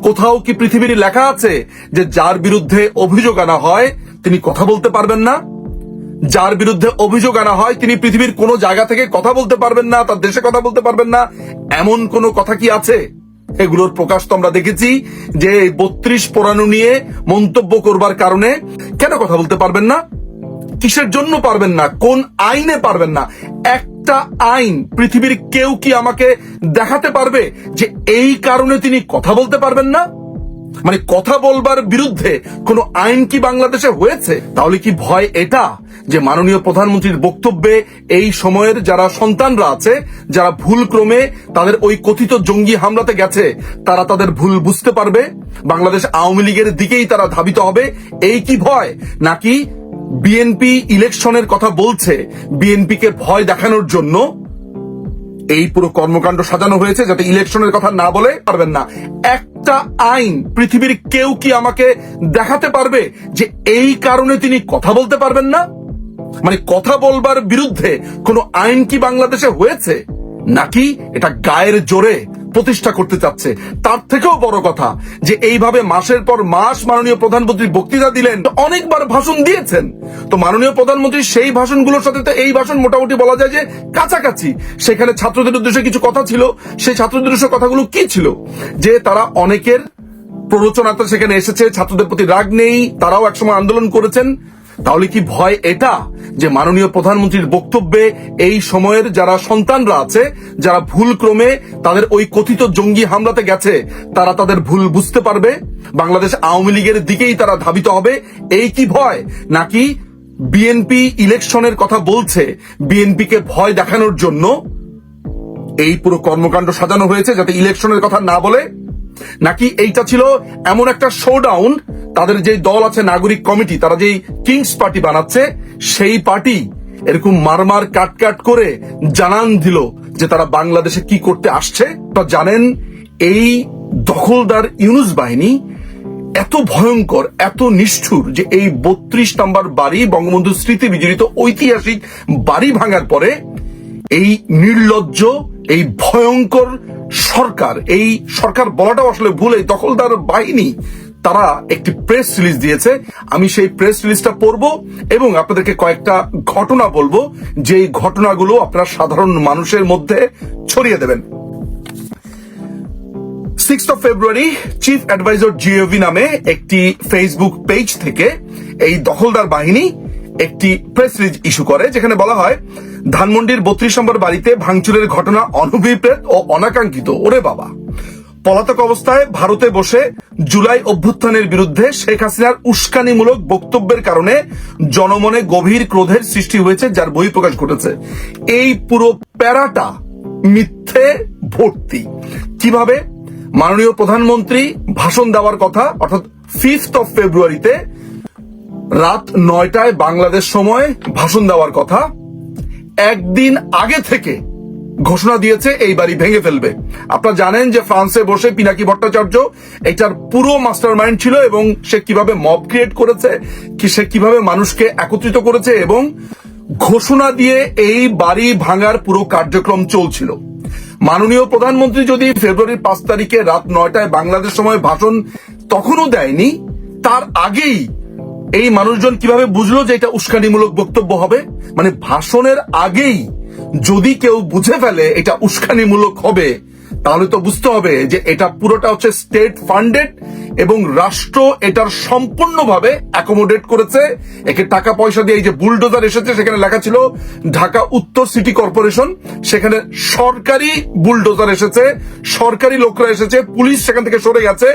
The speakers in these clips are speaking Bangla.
কোথাও কি পৃথিবীর লেখা আছে যে যার বিরুদ্ধে অভিযোগ আনা হয় তিনি কথা বলতে পারবেন না? যার বিরুদ্ধে অভিযোগ আনা হয় তিনি পৃথিবীর কোন জায়গা থেকে কথা বলতে পারবেন না, তার দেশে কথা বলতে পারবেন না, এমন কোন কথা কি আছে? এগুলোর প্রকাশ তো আমরা দেখেছি যে ৩২ পোড়ানো নিয়ে মন্তব্য করবার কারণে কেন কথা বলতে পারবেন না? কিসের জন্য পারবেন না? কোন আইনে পারবেন না? একটা আইন পৃথিবীর কেউ কি আমাকে দেখাতে পারবে যে এই কারণে তিনি কথা বলতে পারবেন না? মানে কথা বলবার বিরুদ্ধে কোন আইন কি বাংলাদেশে হয়েছে? তাহলে কি ভয় এটা যে মাননীয় প্রধানমন্ত্রীর বক্তব্যে এই সময়ের যারা সন্তানরা আছে, যারা ভুল ক্রমে তাদের ওই কথিত জঙ্গি হামলাতে গেছে, তারা তাদের ভুল বুঝতে পারবে, বাংলাদেশ আওয়ামী লীগের দিকেই তারা ধাবিত হবে, এই কি ভয়? নাকি বিএনপি ইলেকশনের কথা বলছে, বিএনপি কে ভয় দেখানোর জন্য এই পুরো কর্মকাণ্ড সাজানো হয়েছে যাতে ইলেকশনের কথা না বলে পারবেন না? একটা আইন পৃথিবীর কেউ কি আমাকে দেখাতে পারবে যে এই কারণে তিনি কথা বলতে পারবেন না? মানে কথা বলবার বিরুদ্ধে কোন আইন কি বাংলাদেশে হয়েছে? নাকি এটা গায়ের জোরে প্রতিষ্ঠা করতে চাচ্ছে? তার থেকেও বড় কথা যে এইভাবে মাসের পর মাস মাননীয় প্রধানমন্ত্রী বক্তৃতা দিলেন, অনেকবার ভাষণ দিয়েছেন, তো মাননীয় প্রধানমন্ত্রী সেই ভাষণগুলোর সাথে তো এই ভাষণ মোটামুটি বলা যায় যে কাছাকাছি। সেখানে ছাত্রদের উদ্দেশ্যে কিছু কথা ছিল, সেই ছাত্রদের উদ্দেশ্যে কথাগুলো কি ছিল? যে তারা অনেকের প্ররোচনাতে সেখানে এসেছে, ছাত্রদের প্রতি রাগ নেই, তারাও একসময় আন্দোলন করেছেন। তাহলে কি ভয় এটা যে মাননীয় প্রধানমন্ত্রীর বক্তব্যে এই সময়ের যারা সন্তানরা আছে, যারা ভুল ক্রমে তাদের ওই কথিত জঙ্গি হামলাতে গেছে, তারা তাদের ভুল বুঝতে পারবে, বাংলাদেশ আওয়ামী লীগের দিকেই তারা ধাবিত হবে, এই কি ভয়? নাকি বিএনপি ইলেকশনের কথা বলছে, বিএনপি কে ভয় দেখানোর জন্য এই পুরো কর্মকাণ্ড সাজানো হয়েছে যাতে ইলেকশনের কথা না বলে? নাকি এইটা ছিল এমন একটা শোডাউন, তাদের যে দল আছে নাগরিক কমিটি, তারা যেই কিংস পার্টি বানাচ্ছে, সেই পার্টি এরকম মারমার কাট করে জানান দিল যে তারা বাংলাদেশে কি করতে আসছে? তা জানেন, এই দখলদার ইউনূস বাহিনী এত ভয়ঙ্কর, এত নিষ্ঠুর যে এই ৩২ নম্বর বাড়ি, বঙ্গবন্ধু স্মৃতি বিজড়িত ঐতিহাসিক বাড়ি ভাঙার পরে এই নির্লজ্জ, এই ভয়ঙ্কর সরকার, এই সরকার বলাটাও আসলে ভুল, এই দখলদার বাহিনী তারা একটি প্রেস রিলিজ দিয়েছে। আমি সেই প্রেস রিলিজটা পড়বো এবং আপনাদেরকে কয়েকটা ঘটনা বলবো, যে ঘটনাগুলো আপনারা সাধারণ মানুষের মধ্যে ছড়িয়ে দেবেন। 6 ফেব্রুয়ারি চিফ অ্যাডভাইজার জিওভি নামে একটি ফেসবুক পেজ থেকে এই দখলদার বাহিনী একটি প্রেস রিলিজ ইস্যু করে, যেখানে বলা হয় ধানমন্ডির ৩২ নম্বর বাড়িতে ভাঙচুরের ঘটনা অনভিপ্রেত ও অনাকাঙ্ক্ষিত। ওরে বাবা! পলাতক অবস্থায় ভারতে বসে জুলাই অভ্যুত্থানের বিরুদ্ধে শেখ হাসিনার উস্কানিমূলক বক্তব্যের কারণে জনমনে গভীর ক্রোধের সৃষ্টি হয়েছে, যার বহিঃপ্রকাশ ঘটেছে। এই পুরো প্যারাটা মিথ্যে ভর্তি। কিভাবে? মাননীয় প্রধানমন্ত্রী ভাষণ দেওয়ার কথা, অর্থাৎ 5 ফেব্রুয়ারিতে রাত ৯টায় বাংলাদেশ সময় ভাষণ দেওয়ার কথা, একদিন আগে থেকে ঘোষণা দিয়েছে এই বাড়ি ভেঙে ফেলবে। আপনারা জানেন যে ফ্রান্সে বসে পিনাকি ভট্টাচার্য এটার পুরো মাস্টার মাইন্ড ছিল, এবং সে কিভাবে মব ক্রিয়েট করেছে, সে কিভাবে মানুষকে একত্রিত করেছে, এবং ঘোষণা দিয়ে এই বাড়ি ভাঙার পুরো কার্যক্রম চলছিল। মাননীয় প্রধানমন্ত্রী যদি ফেব্রুয়ারির 5 তারিখে রাত ৯টায় বাংলাদেশ সময় ভাষণ তখনও দেয়নি, তার আগেই এই মানুষজন কিভাবে বুঝলো যে এটা উস্কানিমূলক বক্তব্য হবে? মানে ভাষণের আগেই যদি কেউ বুঝে ফেলে এটা উস্কানিমূলক হবে, তাহলে তো বুঝতে হবে যে এটা পুরোটা হচ্ছে স্টেট ফান্ডেড এবং রাষ্ট্র এটার সম্পূর্ণভাবে অ্যাকোমোডেট করেছে। একে টাকা পয়সা দিয়ে, এই যে বুলডোজার এসেছে সেখানে লেখা ছিল ঢাকা উত্তর সিটি কর্পোরেশন, সেখানে সরকারি বুলডোজার এসেছে, সরকারি লোকরা এসেছে, পুলিশ সেখান থেকে সরে গেছে,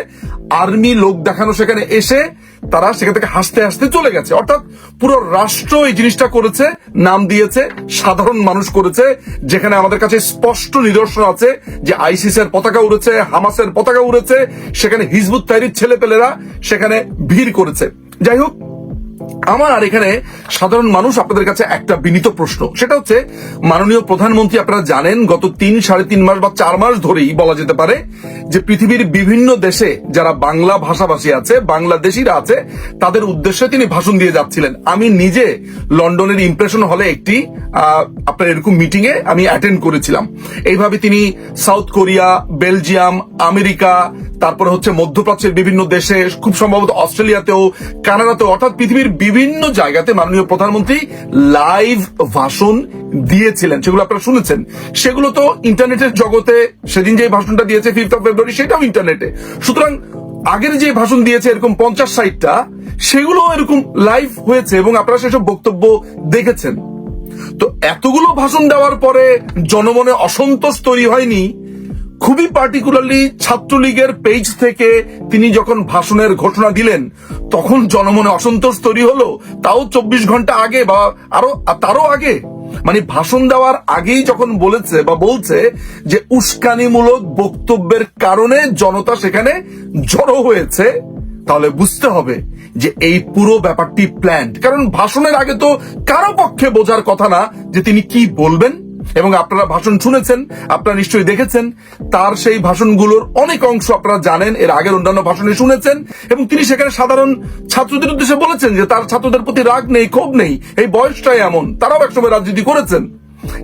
আর্মি লোক দেখানো সেখানে এসে তারা সেখান থেকে হাসতে হাসতে চলে গেছে। অর্থাৎ পুরো রাষ্ট্র এই জিনিসটা করেছে, নাম দিয়েছে সাধারণ মানুষ করেছে, যেখানে আমাদের কাছে স্পষ্ট নিদর্শন আছে যে আইসিসের পতাকা উড়েছে, হামাসের পতাকা উড়েছে, সেখানে হিজবুত তাহরির ছেলেপেলেরা সেখানে ভিড় করেছে। যাই হোক, আমার আর এখানে সাধারণ মানুষ আপনাদের কাছে একটা বিনীত প্রশ্ন, সেটা হচ্ছে মাননীয় প্রধানমন্ত্রী আপনারা জানেন গত ৩-৩.৫ মাস বা 4 মাস ধরেই বলা যেতে পারে যে পৃথিবীর বিভিন্ন দেশে যারা বাংলা ভাষাভাষী আছে, বাংলাদেশিরা আছে, তাদের উদ্দেশ্যে তিনি ভাষণ দিয়ে যাচ্ছিলেন। আমি নিজে লন্ডনের ইমপ্রেশন হলে একটি আপনার এরকম মিটিং এ আমি অ্যাটেন্ড করেছিলাম। এইভাবে তিনি সাউথ কোরিয়া, বেলজিয়াম, আমেরিকা, তারপরে হচ্ছে মধ্যপ্রাচ্যের বিভিন্ন দেশে, খুব সম্ভবত অস্ট্রেলিয়াতেও, কানাডাতেও, অর্থাৎ পৃথিবীর বিভিন্ন জায়গাতে মাননীয় প্রধানমন্ত্রী লাইভ ভাষণ দিয়েছিলেন। সেগুলো আপনারা শুনেছেন। সেগুলো তো ইন্টারনেটের জগতে, সেদিন যে ভাষণটা দিয়েছে 5th of February, সেটাও ইন্টারনেটে। সুতরাং আগের যে ভাষণ দিয়েছে এরকম 50-60টা, সেগুলো এরকম লাইভ হয়েছে এবং আপনারা সেসব বক্তব্য দেখেছেন। তো এতগুলো ভাষণ দেওয়ার পরে জনমনে অসন্তোষ তৈরি হয়নি? খুবই পার্টিকুলারলি ছাত্রলীগের পেজ থেকে তিনি যখন ভাষণের ঘোষণা দিলেন তখন জনমনে অসন্তোষ তৈরি হলো, তাও 24 ঘন্টা আগে বা তারও আগে। মানে ভাষণ দেওয়ার আগেই যখন বলেছে বা বলছে যে উস্কানিমূলক বক্তব্যের কারণে জনতা সেখানে জড়ো হয়েছে, তাহলে বুঝতে হবে যে এই পুরো ব্যাপারটি প্ল্যান্ড। কারণ ভাষণের আগে তো কারো পক্ষে বোঝার কথা না যে তিনি কি বলবেন। এবং আপনারা ভাষণ শুনেছেন, আপনারা নিশ্চয়ই দেখেছেন, তার সেই ভাষণগুলোর অনেক অংশ আপনারা জানেন, এর আগের অন্যান্য ভাষণে শুনেছেন। এবং তিনি সেখানে সাধারণ ছাত্রদের উদ্দেশ্যে বলেছেন যে তার ছাত্রদের প্রতি রাগ নেই, ক্ষোভ নেই, এই বয়সটাই এমন, তারাও একসময় রাজনীতি করেছেন।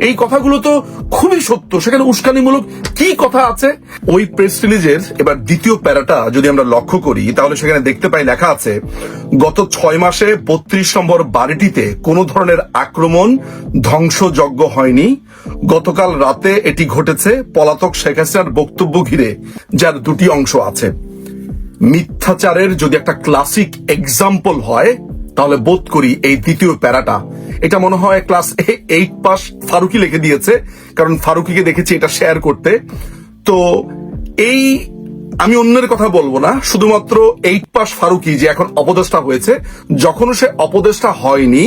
এই কথাগুলো তো খুবই সত্য। সেখানে উস্কানিমূলক কি কথা আছে? ওই প্রেস রিলিজের এবার দ্বিতীয় প্যারাটা যদি আমরা লক্ষ্য করি, তাহলে সেখানে দেখতে পাই লেখা আছে, গত 6 মাসে 32 নম্বর বাড়িটিতে কোনো ধরনের আক্রমণ, ধ্বংসযজ্ঞ হয়নি। গতকাল রাতে এটি ঘটেছে পলাতক শেখ হাসিনার বক্তব্য ঘিরে, যার দুটি অংশ আছে। মিথ্যাচারের যদি একটা ক্লাসিক এক্সাম্পল হয়, তাহলে বোধ করি এই দ্বিতীয় প্যারাটা, এটা মনে হয় ক্লাস 8 পাস ফারুকি লিখে দিয়েছে, কারণ ফারুকিকে দেখেছি এটা শেয়ার করতে। তো এই, আমি অন্যের কথা বলবো না, শুধুমাত্র 8 পাস ফারুকি যে এখন অপদেষ্টা হয়েছে, যখন সে অপদেষ্টা হয়নি,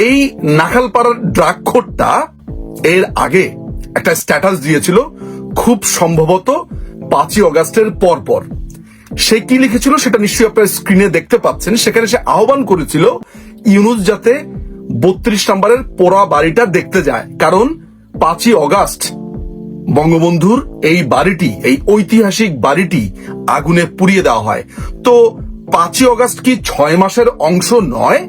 এই নাখালপাড়ার ড্রাগখোরটা এর আগে একটা স্ট্যাটাস দিয়েছিল, খুব সম্ভবত 5ই অগাস্টের পর। সে কি লিখেছিল সেটা নিশ্চয়ই আপনার স্ক্রিনে দেখতে পাচ্ছেন। সেখানে সে আহ্বান করেছিল ইউনূস যাতে 32 নম্বরের পোড়া বাড়িটা দেখতে যায়, কারণ 5ই অগাস্ট বঙ্গবন্ধুর এই বাড়িটি, এই ঐতিহাসিক বাড়িটি আগুনে পুড়িয়ে দেওয়া হয়। তো 5ই অগাস্ট কি 6 মাসের অংশ নয়?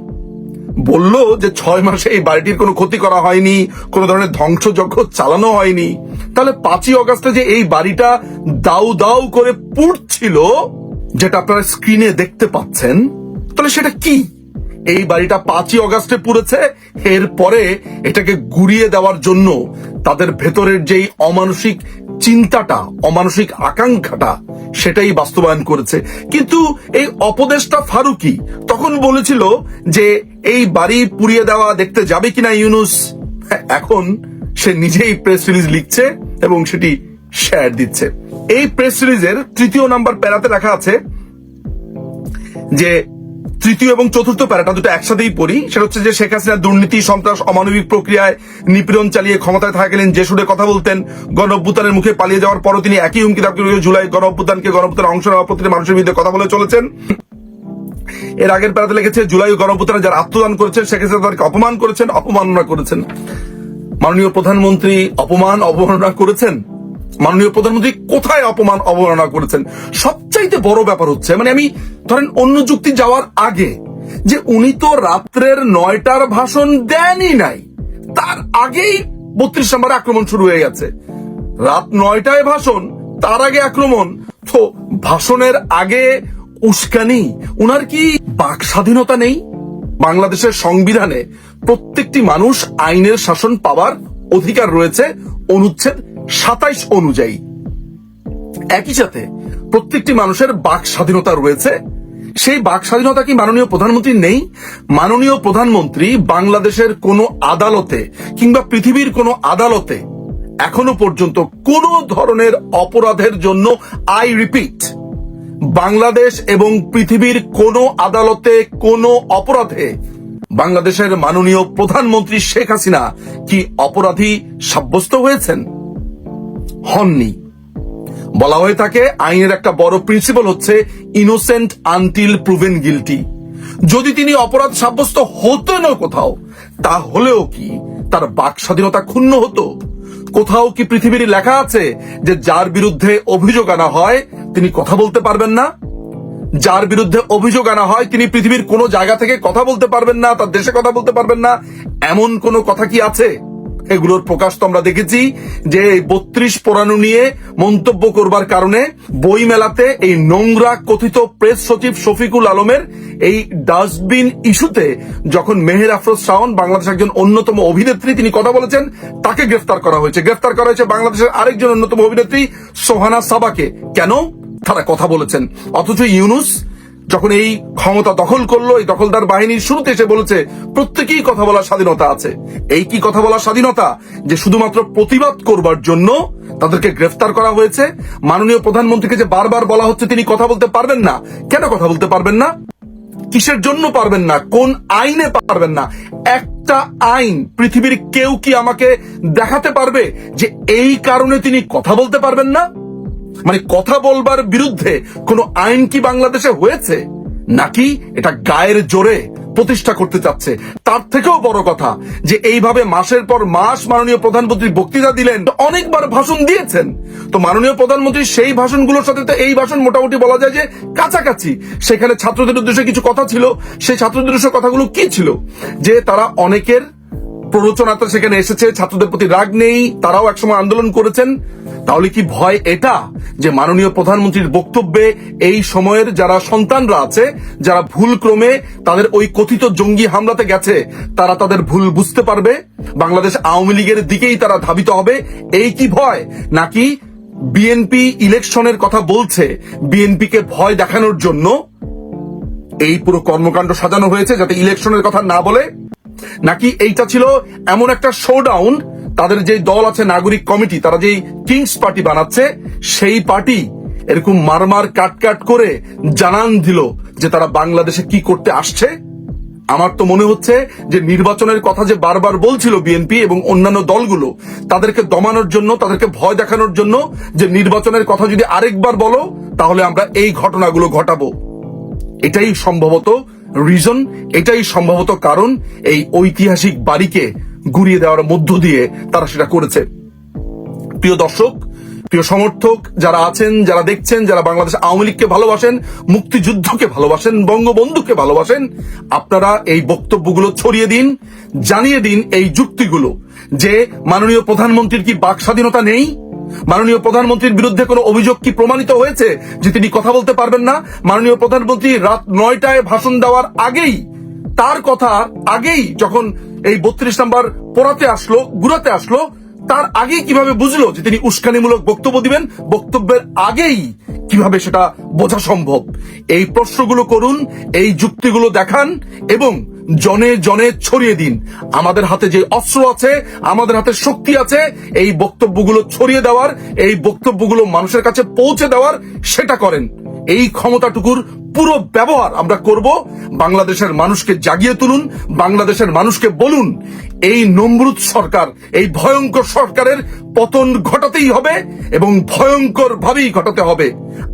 বলল যে 6 মাসে এই বাড়িটির কোনো ক্ষতি করা হয়নি, কোনো ধরনের ধ্বংসযজ্ঞ চালানো হয়নি। তাহলে 5ই অগাস্টে যে এই বাড়িটা দাউ দাউ করে পুড়ছিল, যেটা আপনারা স্ক্রিনে দেখতে পাচ্ছেন, তাহলে সেটা কি? এই বাড়িটা 5ই অগাস্টে পুড়েছে, এরপরে এটাকে গুড়িয়ে দেওয়ার জন্য তাদের ভেতরের যেই অমানসিক চিন্তাটা, অমানসিক আকাঙ্ক্ষাটা, সেটাই বাস্তবায়ন করেছে। কিন্তু এই অপদেষ্টা ফারুকি তখন বলেছিল যে এই বাড়ি পুড়িয়ে দেওয়া দেখতে যাবে কিনা ইউনূস। এখন সে নিজেই প্রেস রিলিজ লিখছে এবং সেটি শেয়ার দিচ্ছে। এই প্রেস রিলিজের 3য় নাম্বার প্যারাতে লেখা আছে যে, 3য় এবং 4র্থ প্যারাটা দুটো একসাথেই পড়ি। সেটা হচ্ছে যে শেখ হাসিনা দুর্নীতি, সন্ত্রাস, অমানবিক প্রক্রিয়ায় নিপীড়ন চালিয়ে ক্ষমতায় থাকাকালীন যে সুরে কথা বলতেন, গণঅভ্যুত্থানের মুখে পালিয়ে যাওয়ার পরও তিনি একই হুমকি দাবি করে জুলাই গণঅভ্যুত্থানের অংশ নেওয়া প্রতিটি মানুষের বিরুদ্ধে কথা বলে চলেছেন। এর আগের প্যারাতে লিখেছে, জুলাই গণঅভ্যুত্থানে যারা আত্মদান করেছেন শেখ হাসিনা তাদেরকে অপমান করেছেন, অপমাননা করেছেন। মাননীয় প্রধানমন্ত্রী অপমাননা করেছেন? মাননীয় প্রধানমন্ত্রী কোথায় অপমান অবমাননা করেছেন? সবচাইতে বড় ব্যাপার হচ্ছে, মানে আমি ধরেন অন্য যুক্তি যাওয়ার আগে, যে উনি তো রাত্রের 9টার ভাষণ দেনই নাই, তার আগেই 32 নম্বরে আক্রমণ শুরু হয়ে গেছে। রাত 9টায় ভাষণ, তার আগে আক্রমণ। তো ভাষণের আগে উস্কানি, উনার কি বাক স্বাধীনতা নেই? বাংলাদেশের সংবিধানে প্রত্যেকটি মানুষ আইনের শাসন পাওয়ার অধিকার রয়েছে অনুচ্ছেদ 27 অনুযায়ী। একই সাথে প্রত্যেকটি মানুষের বাক স্বাধীনতা রয়েছে। সেই বাক স্বাধীনতা কি মাননীয় প্রধানমন্ত্রী নেই? মাননীয় প্রধানমন্ত্রী বাংলাদেশের কোন আদালতে কিংবা পৃথিবীর কোন আদালতে এখনো পর্যন্ত কোন ধরনের অপরাধের জন্য, আই রিপিট, বাংলাদেশ এবং পৃথিবীর কোন আদালতে কোন অপরাধে বাংলাদেশের মাননীয় প্রধানমন্ত্রী শেখ হাসিনা কি অপরাধী সাব্যস্ত হয়েছেন? হননি। বলা হয়ে থাকে আইনের একটা বড় প্রিন্সিপাল হচ্ছে ইনোসেন্ট আনটিল প্রুভেন গিলটি। যদি তিনি অপরাধ সাব্যস্ত হতেন কোথাও, তাহলেও কি তার বাক স্বাধীনতা ক্ষুণ্ণ হতো? কোথাও কি পৃথিবীর লেখা আছে যে যার বিরুদ্ধে অভিযোগ আনা হয় তিনি কথা বলতে পারবেন না? যার বিরুদ্ধে অভিযোগ আনা হয় তিনি পৃথিবীর কোনো জায়গা থেকে কথা বলতে পারবেন না, তার দেশে কথা বলতে পারবেন না, এমন কোনো কথা কি আছে? এগুলোর প্রকাশ তো আমরা দেখেছি যে 32 পোড়ানো নিয়ে মন্তব্য করবার কারণে বই মেলাতে এই নোংরা কথিত প্রেস সচিব শফিকুল আলমের এই ডাস্টবিন ইস্যুতে যখন মেহের আফরোজ শাওন বাংলাদেশের একজন অন্যতম অভিনেত্রী তিনি কথা বলেছেন, তাকে গ্রেফতার করা হয়েছে। গ্রেফতার করা হয়েছে বাংলাদেশের আরেকজন অন্যতম অভিনেত্রী সোহানা সাবাকে। কেন? তারা কথা বলেছেন। অথচ ইউনুস যখন এই ক্ষমতা দখল করলো, এই দখলদার বাহিনীর শুরুতে এসে বলেছে প্রত্যেকেই কথা বলার স্বাধীনতা আছে। এই কি কথা বলার স্বাধীনতা যে শুধুমাত্র প্রতিবাদ করবার জন্য তাদেরকে গ্রেফতার করা হয়েছে? মাননীয় প্রধানমন্ত্রীকে যে বারবার বলা হচ্ছে তিনি কথা বলতে পারবেন না, কেন কথা বলতে পারবেন না? কিসের জন্য পারবেন না? কোন আইনে পারবেন না? একটা আইন পৃথিবীর কেউ কি আমাকে দেখাতে পারবে যে এই কারণে তিনি কথা বলতে পারবেন না? মানে কথা বলবার বিরুদ্ধে কোন আইন কি বাংলাদেশে হয়েছে, নাকি এটা গায়ের জোরে প্রতিষ্ঠা করতে চাচ্ছে? তার থেকেও বড় কথা যে এইভাবে মাসের পর মাস মাননীয় প্রধানমন্ত্রী বক্তৃতা দিলেন, অনেকবার ভাষণ দিয়েছেন। তো মাননীয় প্রধানমন্ত্রী সেই ভাষণগুলোর সাথে তো এই ভাষণ মোটামুটি বলা যায় যে কাছাকাছি। সেখানে ছাত্রদের উদ্দেশ্যে কিছু কথা ছিল। সেই ছাত্রদের উদ্দেশ্যে কথাগুলো কি ছিল? যে তারা অনেকের প্ররোচনাতে সেখানে এসেছে, ছাত্রদের প্রতি রাগ নেই, তারাও একসময় আন্দোলন করেছেন। তাহলে কি ভয় এটা যে মাননীয় প্রধানমন্ত্রীর বক্তব্যে এই সময়ের যারা সন্তানরা আছে, যারা ভুল ক্রমে তাদের ওই কথিত জঙ্গি হামলাতে গেছে, তারা তাদের ভুল বুঝতে পারবে, বাংলাদেশ আওয়ামী লীগের দিকেই তারা ধাবিত হবে? এই কি ভয়? নাকি বিএনপি ইলেকশনের কথা বলছে, বিএনপি কে ভয় দেখানোর জন্য এই পুরো কর্মকাণ্ড সাজানো হয়েছে যাতে ইলেকশনের কথা না বলে? নাকি এইটা ছিল এমন একটা শোডাউন, তাদের যে দল আছে নাগরিক কমিটি, তারা যেই কিংস পার্টি বানাচ্ছে, সেই পার্টি এরকম মারমার কাট করে জানান দিল যে তারা বাংলাদেশে কি করতে আসছে? আমার তো মনে হচ্ছে যে নির্বাচনের কথা যে বারবার বলছিল বিএনপি এবং অন্যান্য দলগুলো, তাদেরকে দমানোর জন্য, তাদেরকে ভয় দেখানোর জন্য, যে নির্বাচনের কথা যদি আরেকবার বলো তাহলে আমরা এই ঘটনাগুলো ঘটাবো। এটাই সম্ভবত রিজন, এটাই সম্ভবত কারণ এই ঐতিহাসিক বাড়িকে গুড়িয়ে দেওয়ার মধ্য দিয়ে তারা সেটা করেছে। প্রিয় দর্শক, প্রিয় সমর্থক যারা আছেন, যারা দেখছেন, যারা বাংলাদেশ আওয়ামী লীগকে ভালোবাসেন, মুক্তিযুদ্ধকে ভালোবাসেন, বঙ্গবন্ধুকে ভালোবাসেন, আপনারা এই বক্তব্যগুলো ছড়িয়ে দিন, জানিয়ে দিন এই যুক্তিগুলো যে মাননীয় প্রধানমন্ত্রীর কি বাক স্বাধীনতা নেই? মাননীয় প্রধানমন্ত্রীর বিরুদ্ধে কোনো অভিযোগ কি প্রমাণিত হয়েছে যে তিনি কথা বলতে পারবেন না? মাননীয় প্রধানমন্ত্রী রাত 9টায় ভাষণ দেওয়ার আগেই, তার কথা আগেই, যখন এই 32 নম্বর পোড়াতে আসলো, গুড়াতে আসলো, তার আগেই কিভাবে বুঝলো যে তিনি উস্কানিমূলক বক্তব্য দিবেন? বক্তব্যের আগেই কিভাবে সেটা বোঝা সম্ভব? এই প্রশ্নগুলো করুন, এই যুক্তিগুলো দেখান এবং জনে জনে ছড়িয়ে দিন। আমাদের হাতে যে অস্ত্র আছে, আমাদের হাতে শক্তি আছে, এই বক্তব্যগুলো ছড়িয়ে দেওয়ার, এই বক্তব্যগুলো মানুষের কাছে পৌঁছে দেওয়ার, সেটা করেন। এই ক্ষমতাটুকুর পুরো ব্যবহার আমরা করব। বাংলাদেশের মানুষকে জাগিয়ে তুলুন, বাংলাদেশের মানুষকে বলুন এই নমরুদ সরকার, এই ভয়ঙ্কর সরকারের পতন ঘটাতেই হবে এবং ভয়ঙ্কর ভাবেই ঘটাতে হবে।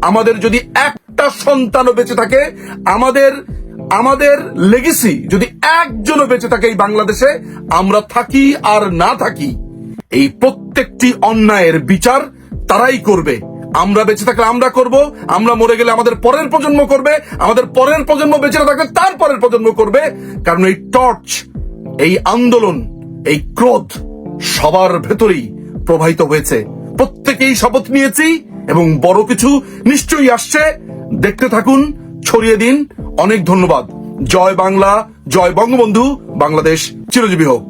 আমাদের যদি একটা সন্তানও বেঁচে থাকে, আমাদের লেগেসি যদি একজনও বেঁচে থাকে এই বাংলাদেশে, আমরা থাকি আর না থাকি, এই প্রত্যেকটি অন্যায়ের বিচার তারাই করবে। আমরা বেঁচে থাকলে আমরা করব, আমরা মরে গেলে আমাদের পরের প্রজন্ম করবে, আমাদের পরের প্রজন্ম বেঁচে না থাকলে তার পরের প্রজন্ম করবে। কারণ এই টর্চ, এই আন্দোলন, এই ক্রোধ সবার ভেতরেই প্রবাহিত হয়েছে। প্রত্যেকেই শপথ নিয়েছি এবং বড় কিছু নিশ্চয়ই আসছে। দেখতে থাকুন, ছড়িয়ে দিন। অনেক ধন্যবাদ। জয় বাংলা, জয় বঙ্গবন্ধু, বাংলাদেশ চিরজীবী হোক।